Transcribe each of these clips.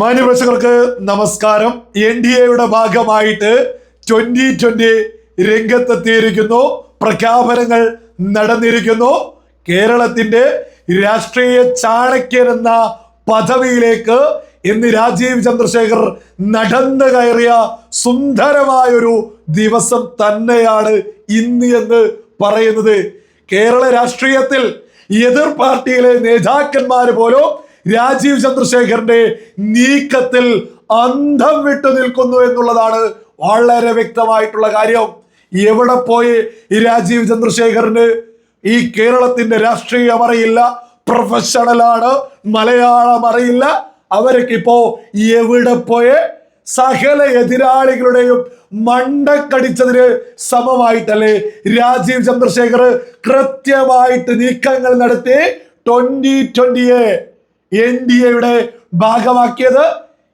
മാന്യപ്രേക്ഷകർക്ക് നമസ്കാരം. NDAയുടെ ഭാഗമായിട്ട് 2020 രംഗത്തെത്തിയിരിക്കുന്നു. പ്രഖ്യാപനങ്ങൾ നടന്നിരിക്കുന്നു. കേരളത്തിന്റെ രാഷ്ട്രീയ ചാണക്യൻ എന്ന പദവിയിലേക്ക് ഇന്ന് രാജീവ് ചന്ദ്രശേഖർ നടന്നു കയറിയ സുന്ദരമായൊരു ദിവസം തന്നെയാണ് ഇന്ന് എന്ന് പറയുന്നത്. കേരള രാഷ്ട്രീയത്തിൽ എതിർ പാർട്ടിയിലെ നേതാക്കന്മാര് പോലും രാജീവ് ചന്ദ്രശേഖറിന്റെ നീക്കത്തിൽ അന്തം വിട്ടു നിൽക്കുന്നു എന്നുള്ളതാണ് വളരെ വ്യക്തമായിട്ടുള്ള കാര്യം. എവിടെ പോയി ഈ രാജീവ് ചന്ദ്രശേഖറിന് ഈ കേരളത്തിന്റെ രാഷ്ട്രീയം അറിയില്ല, പ്രൊഫഷണലാണ്, മലയാളം അറിയില്ല. അവർക്കിപ്പോ എവിടെ പോയി സകല എതിരാളികളുടെയും മണ്ടക്കടിച്ചതിന് സമമായിട്ടല്ലേ രാജീവ് ചന്ദ്രശേഖർ കൃത്യമായിട്ട് നീക്കങ്ങൾ നടത്തി 2020 NDAയുടെ ഭാഗമാക്കിയത്.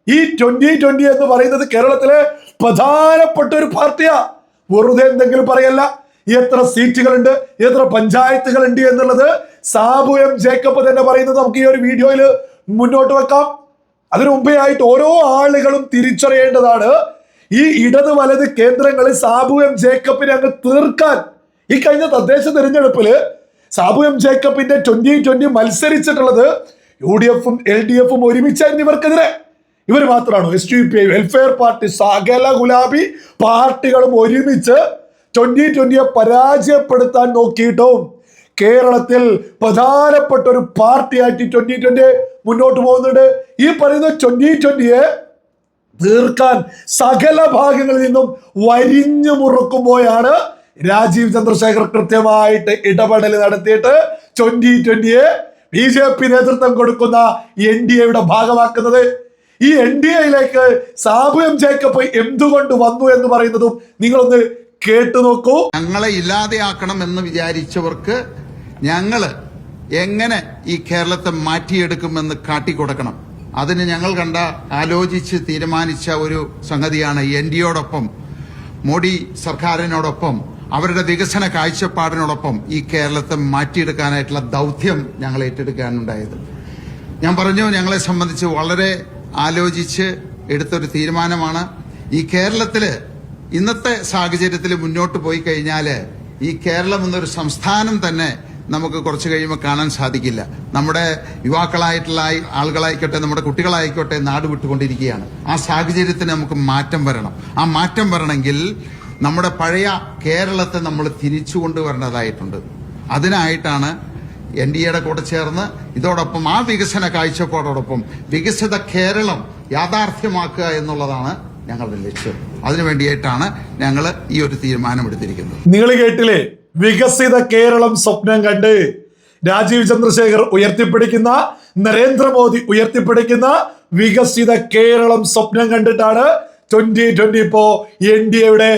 ഈ 2020 എന്ന് പറയുന്നത് കേരളത്തിലെ പ്രധാനപ്പെട്ട ഒരു പാർട്ടിയാ. വെറുതെ എന്തെങ്കിലും പറയല്ല. എത്ര സീറ്റുകളുണ്ട്, എത്ര പഞ്ചായത്തുകളുണ്ട് എന്നുള്ളത് സാബു എം ജേക്കബ് തന്നെ പറയുന്നത് നമുക്ക് ഈ ഒരു വീഡിയോയിൽ മുന്നോട്ട് വെക്കാം. അതിനു മുമ്പേ ആയിട്ട് ഓരോ ആളുകളും തിരിച്ചറിയേണ്ടതാണ്, ഈ ഇടത് വലത് കേന്ദ്രങ്ങളിൽ സാബു എം ജേക്കബിനെ അങ്ങ് തീർക്കാൻ ഈ കഴിഞ്ഞ തദ്ദേശ തെരഞ്ഞെടുപ്പില് സാബു എം ജേക്കബിന്റെ 2020 മത്സരിച്ചിട്ടുള്ളത് UDF-ഉം LDF-ഉം ഒരുമിച്ചായിരുന്നു ഇവർക്കെതിരെ. ഇവർ മാത്രമാണോ? SDPI, വെൽഫെയർ പാർട്ടി, സകല ഗുലാബി പാർട്ടികളും ഒരുമിച്ച് 2020 പരാജയപ്പെടുത്താൻ നോക്കിയിട്ടും കേരളത്തിൽ പ്രധാനപ്പെട്ട ഒരു പാർട്ടിയായിട്ട് 2020 മുന്നോട്ട് പോകുന്നുണ്ട്. ഈ പറയുന്ന 2020 തീർക്കാൻ സകല ഭാഗങ്ങളിൽ നിന്നും വരിഞ്ഞു മുറുക്കുമ്പോഴാണ് രാജീവ് ചന്ദ്രശേഖർ കൃത്യമായിട്ട് ഇടപെടൽ നടത്തിയിട്ട് 2020 BJP നേതൃത്വം കൊടുക്കുന്ന NDAയുടെ ഭാഗമാക്കുന്നത്. ഈ NDAയിലേക്ക് സാബു എം ജേക്കബ് എന്തുകൊണ്ട് വന്നു എന്ന് പറയുന്നതും നിങ്ങളൊന്ന് കേട്ടു നോക്കൂ. ഞങ്ങളെ ഇല്ലാതെയാക്കണം എന്ന് വിചാരിച്ചവർക്ക് ഞങ്ങള് എങ്ങനെ ഈ കേരളത്തെ മാറ്റിയെടുക്കുമെന്ന് കാട്ടിക്കൊടുക്കണം. അതിന് ഞങ്ങൾ ആലോചിച്ച് തീരുമാനിച്ച ഒരു സംഗതിയാണ് NDAയോടൊപ്പം, മോഡി സർക്കാരിനോടൊപ്പം, അവരുടെ വികസന കാഴ്ചപ്പാടിനോടൊപ്പം ഈ കേരളത്തെ മാറ്റിയെടുക്കാനായിട്ടുള്ള ദൗത്യം ഞങ്ങൾ ഏറ്റെടുക്കാനുണ്ടായത്. ഞാൻ പറഞ്ഞു, ഞങ്ങളെ സംബന്ധിച്ച് വളരെ ആലോചിച്ച് എടുത്തൊരു തീരുമാനമാണ്. ഈ കേരളത്തില് ഇന്നത്തെ സാഹചര്യത്തിൽ മുന്നോട്ട് പോയി കഴിഞ്ഞാൽ ഈ കേരളം എന്നൊരു സംസ്ഥാനം തന്നെ നമുക്ക് കുറച്ച് കഴിയുമ്പോൾ കാണാൻ സാധിക്കില്ല. നമ്മുടെ യുവാക്കളായിട്ടുള്ള ആളുകളായിക്കോട്ടെ, നമ്മുടെ കുട്ടികളായിക്കോട്ടെ നാട് വിട്ടുകൊണ്ടിരിക്കുകയാണ്. ആ സാഹചര്യത്തിന് നമുക്ക് മാറ്റം വരണം. ആ മാറ്റം വരണമെങ്കിൽ നമ്മുടെ പഴയ കേരളത്തെ നമ്മൾ തിരിച്ചു കൊണ്ടുവരേണ്ടതായിട്ടുണ്ട്. അതിനായിട്ടാണ് NDAയുടെ കൂടെ ചേർന്ന് ഇതോടൊപ്പം ആ വികസന കാഴ്ചപ്പാടോടൊപ്പം വികസിത കേരളം യാഥാർത്ഥ്യമാക്കുക എന്നുള്ളതാണ് ഞങ്ങളുടെ ലക്ഷ്യം. അതിനുവേണ്ടിയിട്ടാണ് ഞങ്ങൾ ഈ ഒരു തീരുമാനമെടുത്തിരിക്കുന്നത്. നിങ്ങൾ കേട്ടില്ലേ? വികസിത കേരളം സ്വപ്നം കണ്ട് രാജീവ് ചന്ദ്രശേഖർ ഉയർത്തിപ്പിടിക്കുന്ന, നരേന്ദ്രമോദി ഉയർത്തിപ്പിടിക്കുന്ന വികസിത കേരളം സ്വപ്നം കണ്ടിട്ടാണ് 2020 ഇപ്പോ NDAയുടെ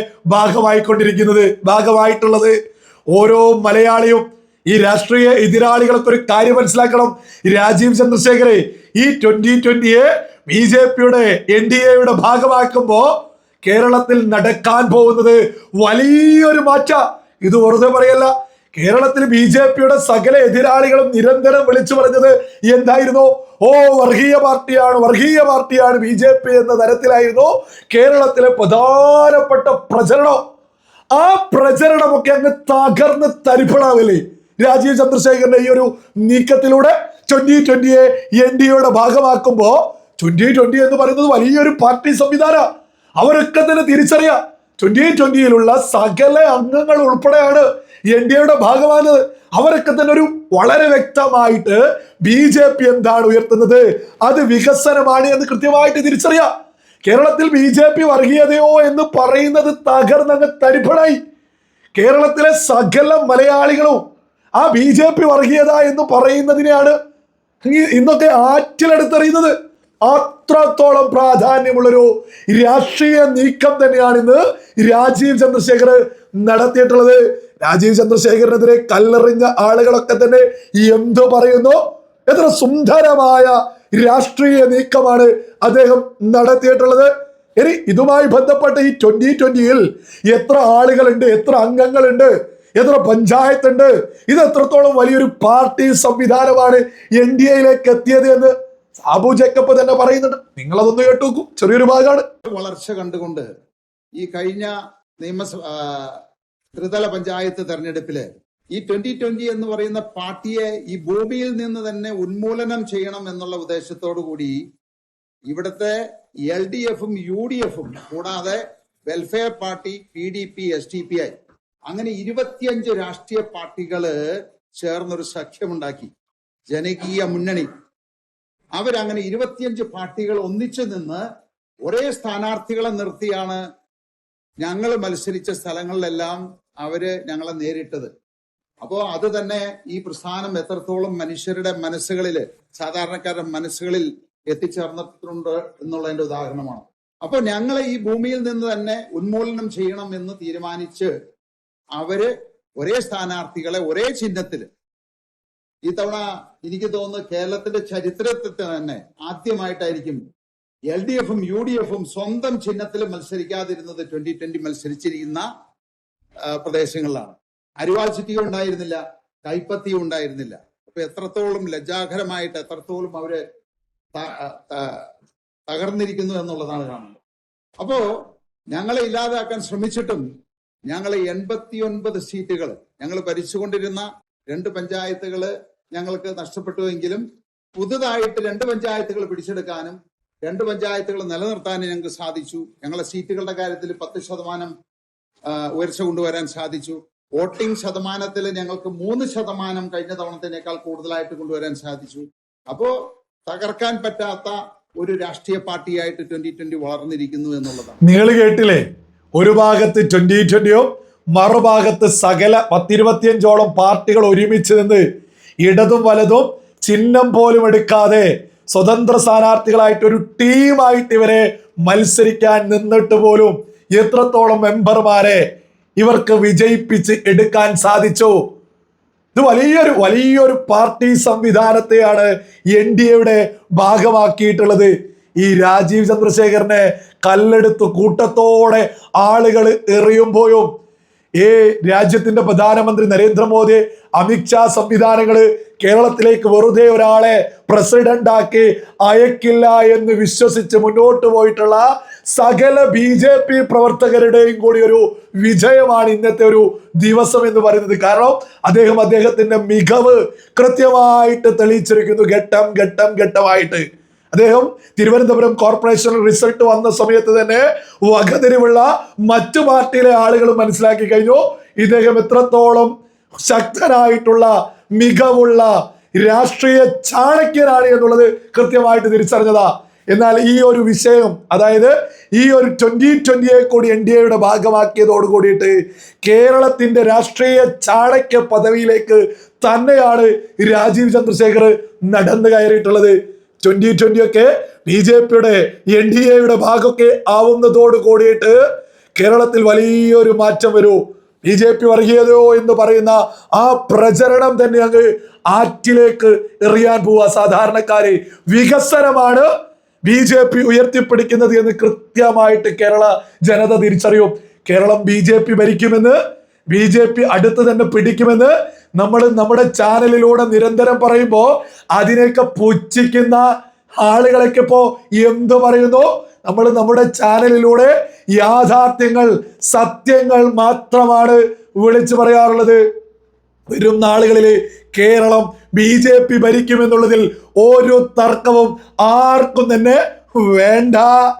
ഭാഗമായിട്ടുള്ളത്. ഓരോ മലയാളിയും ഈ രാഷ്ട്രീയ എതിരാളികൾക്ക് ഒരു കാര്യം മനസ്സിലാക്കണം. രാജീവ് ചന്ദ്രശേഖരെ ഈ 2020 BJPയുടെ NDAയുടെ ഭാഗമാക്കുമ്പോ കേരളത്തിൽ നടക്കാൻ പോകുന്നത് വലിയൊരു മാറ്റ. ഇത് വെറുതെ പറയല്ല. കേരളത്തിൽ BJPയുടെ സകല എതിരാളികളും നിരന്തരം വിളിച്ചു പറഞ്ഞത് എന്തായിരുന്നു? വർഗീയ പാർട്ടിയാണ് BJP എന്ന തരത്തിലായിരുന്നു കേരളത്തിലെ പ്രധാനപ്പെട്ട പ്രചരണം. ആ പ്രചരണമൊക്കെ അങ്ങ് തകർന്ന് തരിപ്പണാവില്ലേ രാജീവ് ചന്ദ്രശേഖരന്റെ ഈ ഒരു നീക്കത്തിലൂടെ 2020 NDAയുടെ ഭാഗമാക്കുമ്പോ 2020 എന്ന് പറയുന്നത് വലിയൊരു പാർട്ടി സംവിധാനം. അവരൊക്കെ തന്നെ തിരിച്ചറിയാം 2020 സകല അംഗങ്ങൾ ഉൾപ്പെടെയാണ് NDAയുടെ ഭാഗമാകുന്നത്. അവരൊക്കെ തന്നെ ഒരു വളരെ വ്യക്തമായിട്ട് BJP എന്താണ് ഉയർത്തുന്നത്, അത് വികസനമാണ് എന്ന് കൃത്യമായിട്ട് തിരിച്ചറിയാം. കേരളത്തിൽ BJP വർഗീയതയോ എന്ന് പറയുന്നത് തകർന്നങ്ങ് തരിപ്പണായി. കേരളത്തിലെ സകല മലയാളികളും ആ BJP വർഗീയത എന്ന് പറയുന്നതിനെയാണ് ഇന്നൊക്കെ ആറ്റിലെടുത്തെറിയുന്നത്. അത്രത്തോളം പ്രാധാന്യമുള്ളൊരു രാഷ്ട്രീയ നീക്കം തന്നെയാണ് ഇന്ന് രാജീവ് ചന്ദ്രശേഖർ നടത്തിയിട്ടുള്ളത്. രാജീവ് ചന്ദ്രശേഖരനെതിരെ കല്ലെറിഞ്ഞ ആളുകളൊക്കെ തന്നെ എന്തു പറയുന്നു? എത്ര സുന്ദരമായ രാഷ്ട്രീയ നീക്കമാണ് അദ്ദേഹം നടത്തിയിട്ടുള്ളത്. ഇനി ഇതുമായി ബന്ധപ്പെട്ട് ഈ 2020 എത്ര ആളുകളുണ്ട്, എത്ര അംഗങ്ങളുണ്ട്, എത്ര പഞ്ചായത്തുണ്ട്, ഇത് എത്രത്തോളം വലിയൊരു പാർട്ടി സംവിധാനമാണ് NDAയിലേക്ക് എത്തിയത് എന്ന് സാബു ജേക്കബ് തന്നെ പറയുന്നുണ്ട്. നിങ്ങൾ അതൊന്ന് കേട്ടു നോക്കൂ, ചെറിയൊരു ഭാഗമാണ്. വളർച്ച കണ്ടുകൊണ്ട് ഈ കഴിഞ്ഞ നിയമസഭ ത്രിതല പഞ്ചായത്ത് തെരഞ്ഞെടുപ്പില് ഈ 2020 എന്ന് പറയുന്ന പാർട്ടിയെ ഈ ഭൂമിയിൽ നിന്ന് തന്നെ ഉന്മൂലനം ചെയ്യണം എന്നുള്ള ഉദ്ദേശത്തോടു കൂടി ഇവിടുത്തെ LDFും UDFും കൂടാതെ വെൽഫെയർ പാർട്ടി, PDP, SDPI അങ്ങനെ 25 രാഷ്ട്രീയ പാർട്ടികള് ചേർന്നൊരു സഖ്യമുണ്ടാക്കി, ജനകീയ മുന്നണി. അവരങ്ങനെ 25 പാർട്ടികൾ ഒന്നിച്ചു നിന്ന് ഒരേ സ്ഥാനാർത്ഥികളെ നിർത്തിയാണ് ഞങ്ങൾ മത്സരിച്ച സ്ഥലങ്ങളിലെല്ലാം അവര് ഞങ്ങളെ നേരിട്ടത്. അപ്പോ അത് തന്നെ ഈ പ്രസ്ഥാനം എത്രത്തോളം മനുഷ്യരുടെ മനസ്സുകളില്, സാധാരണക്കാരുടെ മനസ്സുകളിൽ എത്തിച്ചേർന്നിട്ടുണ്ട് എന്നുള്ളതിന്റെ ഉദാഹരണമാണ്. അപ്പൊ ഞങ്ങളെ ഈ ഭൂമിയിൽ നിന്ന് തന്നെ ഉന്മൂലനം ചെയ്യണം എന്ന് തീരുമാനിച്ച് അവര് ഒരേ സ്ഥാനാർത്ഥികളെ ഒരേ ചിഹ്നത്തില്, ഈ തവണ എനിക്ക് തോന്നുന്നു കേരളത്തിന്റെ ചരിത്രത്തിൽ തന്നെ ആദ്യമായിട്ടായിരിക്കും LDFും UDFും സ്വന്തം ചിഹ്നത്തിൽ മത്സരിക്കാതിരുന്നത് 2020 മത്സരിച്ചിരിക്കുന്ന പ്രദേശങ്ങളിലാണ്. അരിവാൾ ചുറ്റിക ഉണ്ടായിരുന്നില്ല, കൈപ്പത്തിയും ഉണ്ടായിരുന്നില്ല. അപ്പൊ എത്രത്തോളം ലജ്ജാകരമായിട്ട് എത്രത്തോളം അവര് തകർന്നിരിക്കുന്നു എന്നുള്ളതാണ് കാണുന്നത്. അപ്പോ ഞങ്ങളെ ഇല്ലാതാക്കാൻ ശ്രമിച്ചിട്ടും ഞങ്ങളെ 89 സീറ്റുകൾ ഞങ്ങൾ ഭരിച്ചുകൊണ്ടിരുന്ന 2 പഞ്ചായത്തുകള് ഞങ്ങൾക്ക് നഷ്ടപ്പെട്ടുവെങ്കിലും പുതുതായിട്ട് 2 പഞ്ചായത്തുകൾ പിടിച്ചെടുക്കാനും 2 പഞ്ചായത്തുകൾ നിലനിർത്താനും ഞങ്ങൾക്ക് സാധിച്ചു. ഞങ്ങളെ സീറ്റുകളുടെ കാര്യത്തിൽ 10% ഉയർച്ച കൊണ്ടുവരാൻ സാധിച്ചു. വോട്ടിംഗ് ശതമാനത്തിൽ ഞങ്ങൾക്ക് 3% കഴിഞ്ഞ തവണത്തിനേക്കാൾ കൂടുതലായിട്ട് കൊണ്ടുവരാൻ സാധിച്ചു. അപ്പോ തകർക്കാൻ പറ്റാത്ത ഒരു രാഷ്ട്രീയ പാർട്ടിയായിട്ട് 2020 വളർന്നിരിക്കുന്നു എന്നുള്ളതാണ്. നിങ്ങൾ കേട്ടില്ലേ, ഒരു ഭാഗത്ത് 2020യോ മറുഭാഗത്ത് സകല 10-25ഓളം പാർട്ടികൾ ഒരുമിച്ച് നിന്ന് ഇടതും വലതും ചിഹ്നം പോലും എടുക്കാതെ സ്വതന്ത്ര സ്ഥാനാർത്ഥികളായിട്ട് ഒരു ടീമായിട്ട് ഇവരെ മത്സരിക്കാൻ നിന്നിട്ട് പോലും എത്രത്തോളം മെമ്പർമാരെ ഇവർക്ക് വിജയിപ്പിച്ച് എടുക്കാൻ സാധിച്ചു. ഇത് വലിയൊരു പാർട്ടി സംവിധാനത്തെയാണ് NDAയുടെ ഭാഗമാക്കിയിട്ടുള്ളത്. ഈ രാജീവ് ചന്ദ്രശേഖരനെ കല്ലെടുത്ത് കൂട്ടത്തോടെ ആളുകൾ എറിയുമ്പോഴും രാജ്യത്തിന്റെ പ്രധാനമന്ത്രി നരേന്ദ്രമോദി, അമിത്ഷാ സംവിധാനങ്ങള് കേരളത്തിലേക്ക് വെറുതെ ഒരാളെ പ്രസിഡന്റ് ആക്കി അയക്കില്ല എന്ന് വിശ്വസിച്ച് മുന്നോട്ട് പോയിട്ടുള്ള സകല BJP പ്രവർത്തകരുടെയും കൂടി ഒരു വിജയമാണ് ഇന്നത്തെ ഒരു ദിവസം എന്ന് പറയുന്നത്. കാരണം അദ്ദേഹത്തിന്റെ മികവ് കൃത്യമായിട്ട് തെളിയിച്ചിരിക്കുന്നു. ഘട്ടമായിട്ട് അദ്ദേഹം തിരുവനന്തപുരം കോർപ്പറേഷൻ റിസൾട്ട് വന്ന സമയത്ത് തന്നെ വകതിരിവുള്ള മറ്റു പാർട്ടിയിലെ ആളുകൾ മനസ്സിലാക്കി കഴിഞ്ഞു ഇദ്ദേഹം എത്രത്തോളം ശക്തനായിട്ടുള്ള മികവുള്ള രാഷ്ട്രീയ ചാണക്യനാണ് എന്നുള്ളത് കൃത്യമായിട്ട് തിരിച്ചറിഞ്ഞതാ. എന്നാൽ ഈ ഒരു വിഷയം, അതായത് ഈ ഒരു 2020യെ കൂടി NDAയുടെ ഭാഗമാക്കിയതോട് കൂടിയിട്ട് കേരളത്തിന്റെ രാഷ്ട്രീയ ചാണക്യ പദവിയിലേക്ക് തന്നെയാണ് രാജീവ് ചന്ദ്രശേഖർ നടന്നു കയറിയിട്ടുള്ളത്. 2020 ഒക്കെ BJPയുടെ NDAയുടെ ഭാഗമൊക്കെ ആവുന്നതോട് കൂടിയിട്ട് കേരളത്തിൽ വലിയൊരു മാറ്റം വരൂ. BJP വർഗീയതയോ എന്ന് പറയുന്ന ആ പ്രചരണം തന്നെ അങ്ങ് ആറ്റിലേക്ക് എറിയാൻ പോവുക. സാധാരണക്കാരെ വികസനമാണ് BJP ഉയർത്തിപ്പിടിക്കുന്നത് എന്ന് കൃത്യമായിട്ട് കേരള ജനത തിരിച്ചറിയും. കേരളം BJP ഭരിക്കുമെന്ന്, BJP അടുത്ത് തന്നെ പിടിക്കുമെന്ന് നമ്മൾ നമ്മുടെ ചാനലിലൂടെ നിരന്തരം പറയുമ്പോൾ അതിനെയൊക്കെ പുച്ഛിക്കുന്ന ആളുകളൊക്കെ ഇപ്പോ എന്ത് പറയുന്നു? നമ്മൾ നമ്മുടെ ചാനലിലൂടെ യാഥാർത്ഥ്യങ്ങൾ, സത്യങ്ങൾ മാത്രമാണ് വിളിച്ചു പറയാറുള്ളത്. വരും നാളുകളിൽ കേരളം BJP ഭരിക്കുമെന്നുള്ളതിൽ ഒരു തർക്കവും ആർക്കും തന്നെ വേണ്ട.